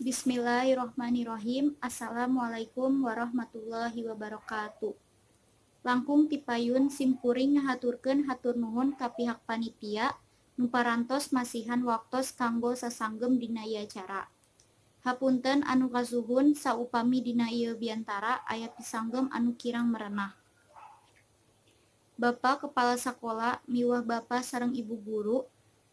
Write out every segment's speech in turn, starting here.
Bismillahirrohmanirrohim. Assalamualaikum warahmatullahi wabarakatuh. Langkung tipayun simkuring ngahaturkeun hatur nuhun ka pihak panitia nu parantos masihan waktos kanggo sasanggem dina ieu acara. Hapunten anu kasuhun saupami dina ieu biantara aya pisanggem anu kirang merenah. Bapak Kepala Sakola miwah Bapak sareng Ibu Guru,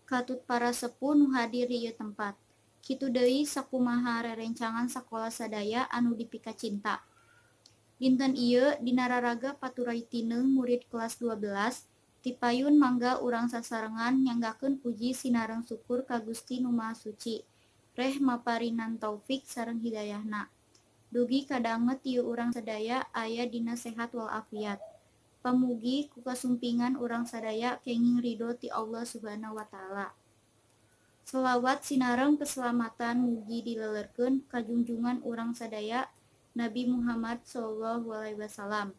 katut para sepuh nu hadir di ieu tempat. Kitu deui sakumaha rerencangan sakola sadaya anu dipika cinta. Dinten ieu dina raraga paturaytineung murid kelas 12 tipayun mangga urang sasarengan nyanggakeun puji sinareng syukur ka Gusti Nu Maha Suci. Reh maparinan taufik sareng hidayahna. Dugi kadanget ieu urang sadaya aya dina sehat walafiat. Pamugi ku kasumpingan urang sadaya kenging ridho ti Allah Subhanahu wa taala. Selawat sinareng keselamatan mugi dileleurkeun ka junjungan urang sadaya Nabi Muhammad SAW.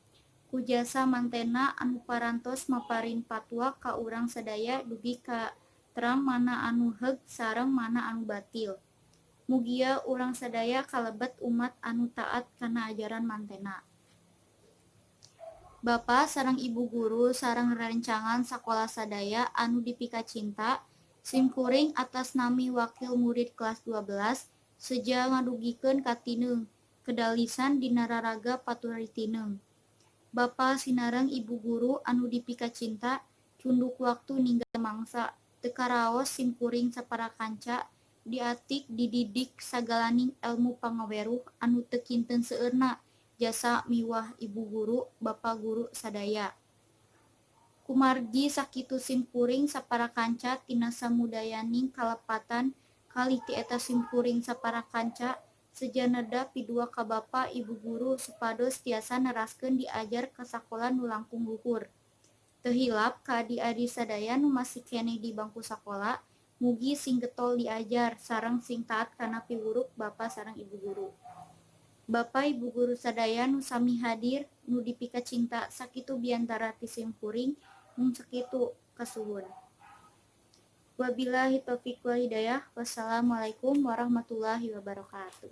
Ku jasa mantena anu parantos maparin patwa ka urang sadaya dugi ka terang mana anu heug sareng mana anu batil. Mugia urang sadaya kalebet umat anu taat kana ajaran mantena. Bapak sareng Ibu Guru sareng rerencangan sakola sadaya anu dipika cinta, simkuring atas nami wakil murid kelas 12 seja ngadugikeun katineung kedalisan dina raraga paturaytineung. Bapak sinareng Ibu Guru anu dipika cinta cunduk waktu ninggal mangsa teu karaos simkuring saparakanca diatik dididik sagalaning elmu pangaweruh anu teu kinten seueurna jasa miwah Ibu Guru Bapak Guru sadaya. Kumargi sakitu simkuring saparakanca tina samudayaning kalepatan kali ti eta simkuring saparakanca sejaneda pidua ka Bapak Ibu Guru supados tiasa neraskeun diajar ka sakola nu langkung luhur. Teu hilap ka adi-adi sadaya nu masih keneh di bangku sakola, mugi sing getol diajar sareng sing taat kana piwuruk Bapak sareng Ibu Guru. Bapak Ibu Guru sadaya nu sami hadir nu dipika cinta sakitu biantara ti simkuring mung sakitu kasuhun. Wabillahi taufiq wal hidayah. Wassalamualaikum warahmatullahi wabarakatuh.